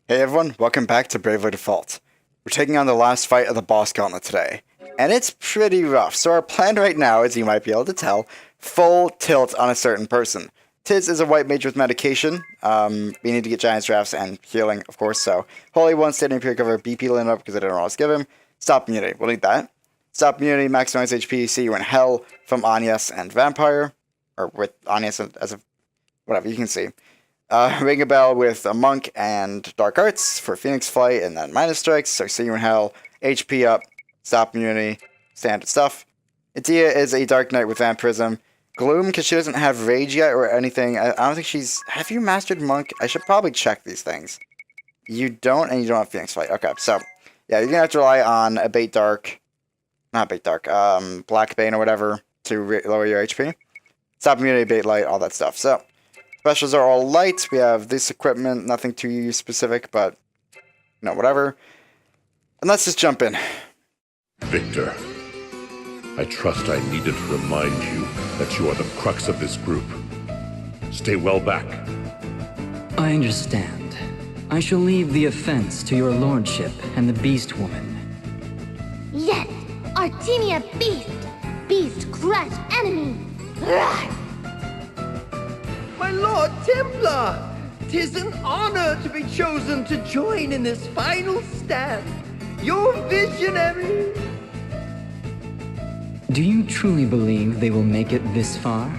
Hey everyone, welcome back to Bravely Default. We're taking on the last fight of the boss Gauntlet today, and it's pretty rough, so our plan right now, as you might be able to tell, full tilt on a certain person. Tiz is a white mage with medication, we need to get Giant's Drafts and healing, of course, so Holy One, Standing Period Cover, BP line up because I don't know what else to give him. Stop Immunity, we'll need that. Stop Immunity, maximize HP, see you in Hell from Agnes and Vampire, or with Agnes as a, whatever, you can see. Ring a Bell with a Monk and Dark Arts for Phoenix Flight, and then Minus Strikes, so See You in Hell, HP up, Stop Immunity, standard stuff. Adia is a Dark Knight with Vampirism. Gloom, because she doesn't have Rage yet or anything. I don't think she's... Have you mastered Monk? I should probably check these things. You don't, and you don't have Phoenix Flight. Okay, so, yeah, you're going to have to rely on a Bait Dark... Not Bait Dark, Black Bane or whatever to lower your HP. Stop Immunity, Bait Light, all that stuff, so... Specials are all light. We have this equipment, nothing too specific, but, you know, whatever. And let's just jump in. Victor, I trust I needed to remind you that you are the crux of this group. Stay well back. I understand. I shall leave the offense to your lordship and the Beast Woman. Yes, Artemia Beast! Beast crush enemy! Rawr! My Lord Templar! 'Tis an honor to be chosen to join in this final stand. Your visionary! Do you truly believe they will make it this far?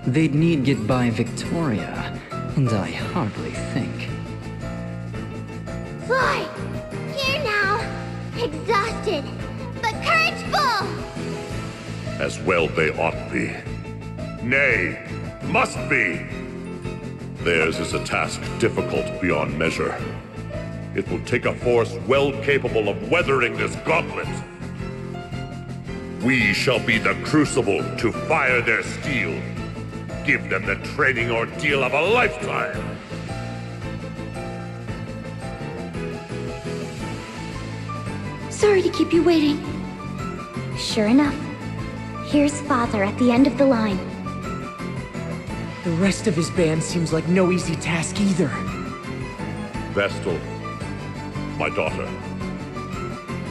They'd need get by Victoria, and I hardly think. Fly! Here now! Exhausted, but courageful! As well they ought be. Nay, must be! Theirs is a task difficult beyond measure. It will take a force well capable of weathering this gauntlet. We shall be the crucible to fire their steel. Give them the training ordeal of a lifetime. Sorry to keep you waiting. Sure enough, here's Father at the end of the line. The rest of his band seems like no easy task either. Vestal, my daughter.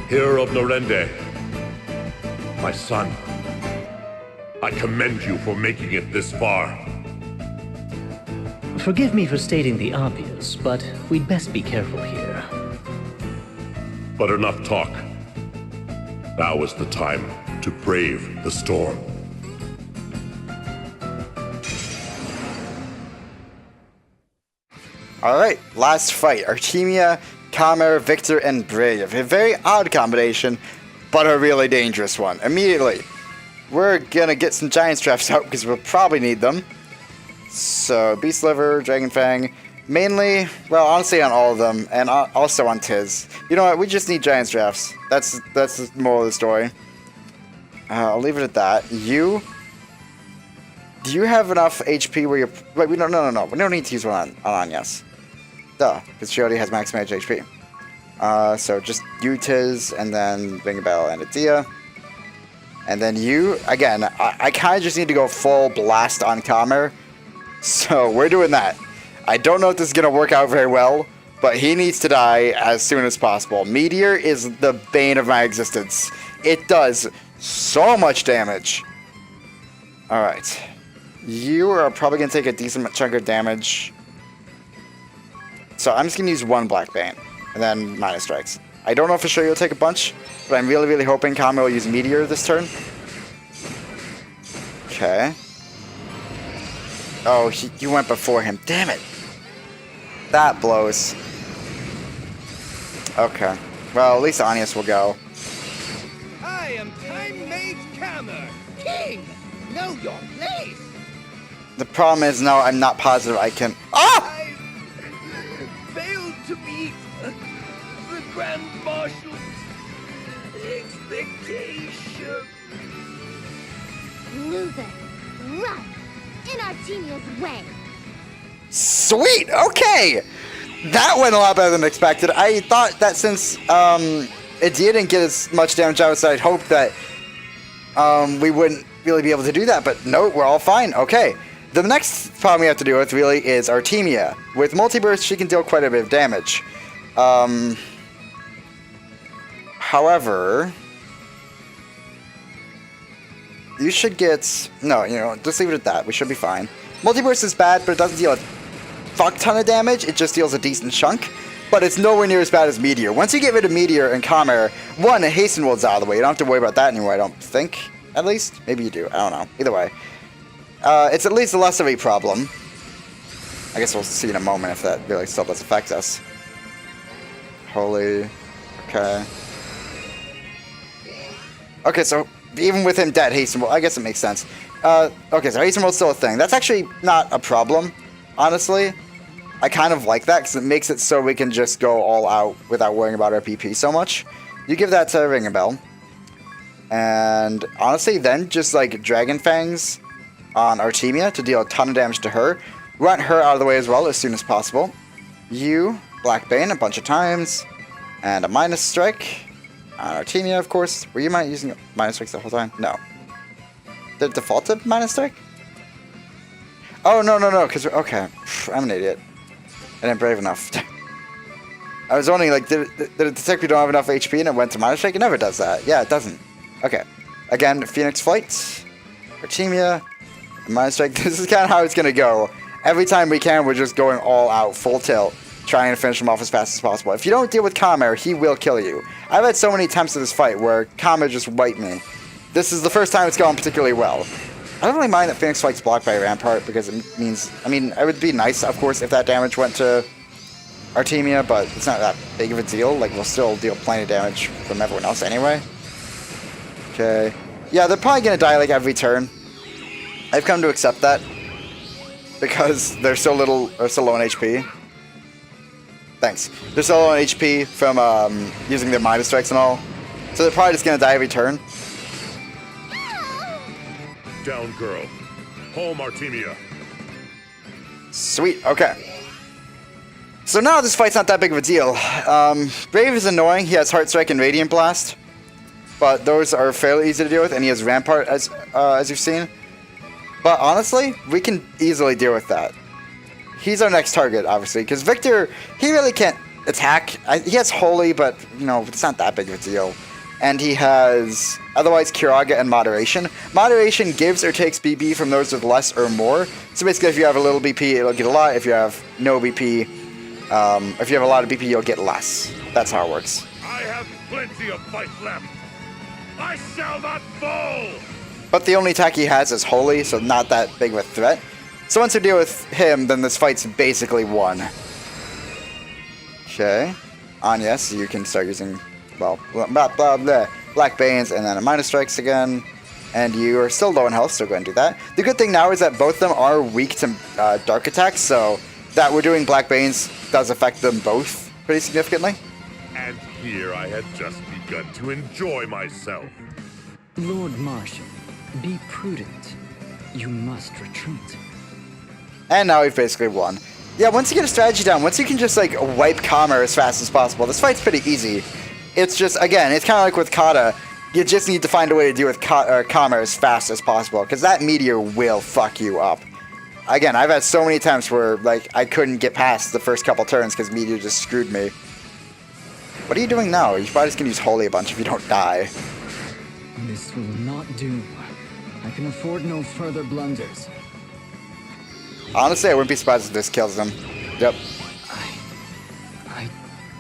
Hero of Norende, my son. I commend you for making it this far. Forgive me for stating the obvious, but we'd best be careful here. But enough talk. Now is the time to brave the storm. Alright, last fight. Artemia, Kamer, Victor, and Brave. A very odd combination, but a really dangerous one. Immediately, we're gonna get some Giant's Drafts out because we'll probably need them. So, Beast Liver, Dragon Fang. Mainly, well, honestly on all of them, and also on Tiz. You know what, we just need Giant's Drafts. That's the moral of the story. I'll leave it at that. You... Do you have enough HP where you're... Wait, we don't... No. We don't need to use one on Agnes. Duh, because she already has max managed HP. So just you, Tiz, and then Ring a Bell and Adia. And then you, again, I kind of just need to go full blast on Kamer. So we're doing that. I don't know if this is going to work out very well, but he needs to die as soon as possible. Meteor is the bane of my existence. It does so much damage. Alright. You are probably going to take a decent chunk of damage. So I'm just going to use one Black Bane, and then Minus Strikes. I don't know for sure you'll take a bunch, but I'm really, really hoping Kame will use Meteor this turn. Okay. Oh, you went before him. Damn it. That blows. Okay. Well, at least Agnes will go. I am Time Mage Kamer, King! Know your place! The problem is now I'm not positive I can... Ah! I failed to meet the Grand Marshal's expectation. Loser, run! In Artemia's way! Sweet! Okay! That went a lot better than expected. I thought that since it didn't get as much damage out as I'd hoped that we wouldn't really be able to do that, but no, we're all fine. Okay. The next problem we have to deal with really is Artemia. With multiburst, she can deal quite a bit of damage. However, you should get... No, just leave it at that. We should be fine. Multiburst is bad, but it doesn't deal a fuck ton of damage. It just deals a decent chunk. But it's nowhere near as bad as Meteor. Once you get rid of Meteor and Calm Air, one, Hastened World's out of the way. You don't have to worry about that anymore, I don't think. At least. Maybe you do. I don't know. Either way. It's at least less of a problem. I guess we'll see in a moment if that really still does affect us. Holy. Okay. Okay, so even with him dead, Hastened World, I guess it makes sense. Okay, so Hastened World's still a thing. That's actually not a problem, honestly. I kind of like that because it makes it so we can just go all out without worrying about our PP so much. You give that to Ring a Bell. And honestly, then just like Dragon Fangs on Artemia to deal a ton of damage to her. Run her out of the way as well as soon as possible. You, Black Bane a bunch of times. And a Minus Strike on Artemia, of course. Were you using Minus Strikes the whole time? No. Did it default to Minus Strike? Oh, no, because... Okay. I'm an idiot. I didn't brave enough. I was wondering, like, did it detect we don't have enough HP and it went to Minus Strike? It never does that. Yeah, it doesn't. Okay. Again, Phoenix Flight, Artemia, and Minus Strike. This is kind of how it's going to go. Every time we can, we're just going all out, full tilt, trying to finish him off as fast as possible. If you don't deal with Calm Air, he will kill you. I've had so many attempts at this fight where Calm Air just wiped me. This is the first time it's gone particularly well. I don't really mind that Phoenix Flight's blocked by Rampart because it means... I mean, it would be nice, of course, if that damage went to Artemia, but it's not that big of a deal. Like, we'll still deal plenty of damage from everyone else anyway. Okay. Yeah, they're probably going to die, like, every turn. I've come to accept that because they're so low on HP. Thanks. They're so low on HP from using their Minus Strikes and all. So they're probably just going to die every turn. Down, girl. Home, Artemia. Sweet, okay. So now this fight's not that big of a deal. Brave is annoying. He has Heart Strike and Radiant Blast. But those are fairly easy to deal with, and he has Rampart, as you've seen. But honestly, we can easily deal with that. He's our next target, obviously, because Victor, he really can't attack. He has Holy, but, it's not that big of a deal. And he has, otherwise, Kiraga and Moderation. Moderation gives or takes BP from those with less or more. So basically, if you have a little BP, it'll get a lot. If you have no BP, if you have a lot of BP, you'll get less. That's how it works. I have plenty of fight left. I shall not fall! But the only attack he has is Holy, so not that big of a threat. So once you deal with him, then this fight's basically won. Okay. Anya, so you can start using... Well, Black Banes and then a Minus Strikes again. And you are still low in health, so go ahead and do that. The good thing now is that both of them are weak to Dark attacks, so that we're doing Black Banes does affect them both pretty significantly. And here I had just begun to enjoy myself. Lord Martian, be prudent. You must retreat. And now we've basically won. Yeah, once you get a strategy down, once you can just like wipe Calm Air as fast as possible, this fight's pretty easy. It's just, again, it's kind of like with Kata. You just need to find a way to deal with Calm Air as fast as possible, because that Meteor will fuck you up. Again, I've had so many times where, like, I couldn't get past the first couple turns because Meteor just screwed me. What are you doing now? You're probably just going to use Holy a bunch if you don't die. This will not do. I can afford no further blunders. Honestly, I wouldn't be surprised if this kills them. Yep. I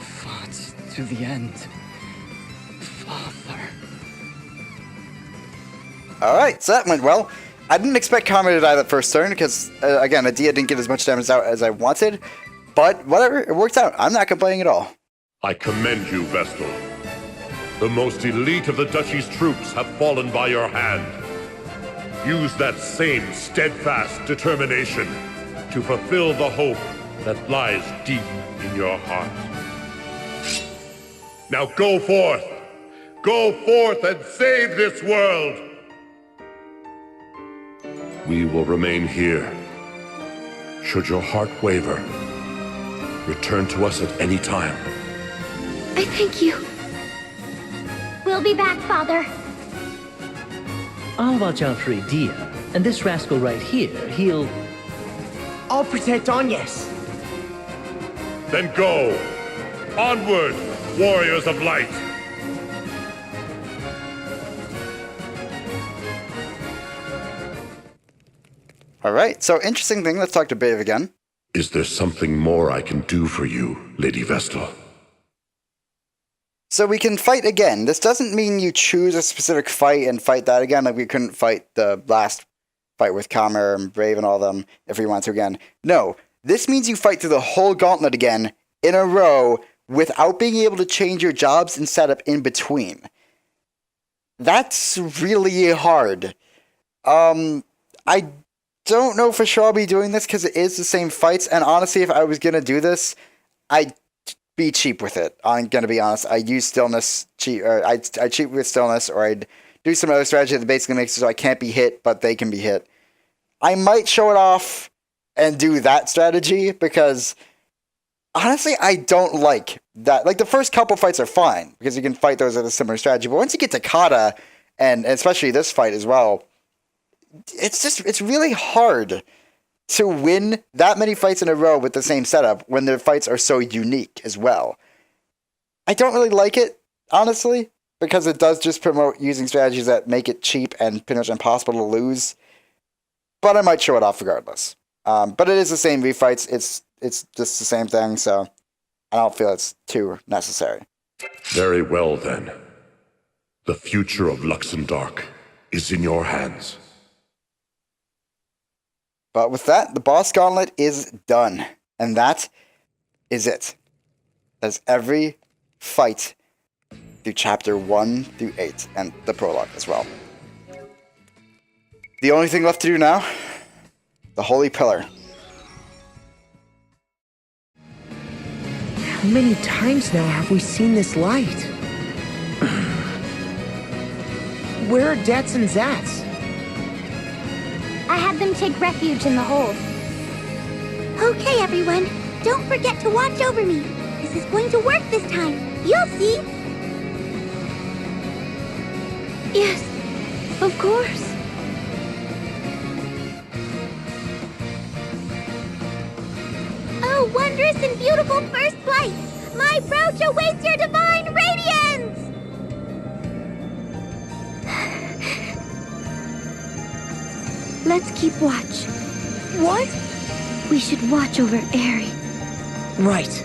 fought to the end. Father. Alright, so that went well. I didn't expect Calm Air to die that first turn because, again, Adia didn't get as much damage out as I wanted. But whatever, it worked out. I'm not complaining at all. I commend you, Vestal. The most elite of the Duchy's troops have fallen by your hand. Use that same steadfast determination to fulfill the hope that lies deep in your heart. Now go forth! Go forth and save this world! We will remain here. Should your heart waver, return to us at any time. I thank you. We'll be back, Father. I'll watch out for Adia, and this rascal right here, he'll I'll protect Agnes. Then go! Onward, warriors of light! Alright, so interesting thing, let's talk to Brave again. Is there something more I can do for you, Lady Vestal? So we can fight again. This doesn't mean you choose a specific fight and fight that again, like we couldn't fight the last fight with Kamer and Brave and all them if we want to again. No, this means you fight through the whole gauntlet again in a row without being able to change your jobs and setup in between. That's really hard. I don't know for sure I'll be doing this because it is the same fights, and honestly, if I was going to do this, I'd be cheap with it. I'm going to be honest. I'd use stillness, I'd cheat with stillness, or I'd do some other strategy that basically makes it so I can't be hit, but they can be hit. I might show it off and do that strategy because honestly, I don't like that. Like, the first couple fights are fine because you can fight those at a similar strategy, but once you get to Kata, and especially this fight as well, it's really hard to win that many fights in a row with the same setup when their fights are so unique as well. I don't really like it, honestly, because it does just promote using strategies that make it cheap and pretty much impossible to lose. But I might show it off regardless. But it is the same V-fights. It's just the same thing, so I don't feel it's too necessary. Very well, then. The future of Luxemdark is in your hands. But with that, the boss gauntlet is done. And that is it. That's every fight through chapter 1 through 8, and the prologue as well. The only thing left to do now, the Holy Pillar. How many times now have we seen this light? Where are Dats and Zats? I had them take refuge in the hold. Okay, everyone. Don't forget to watch over me. This is going to work this time. You'll see. Yes, of course. Oh, wondrous and beautiful first flight! My brooch awaits your divine radiance! Let's keep watch. What? We should watch over Aerie. Right.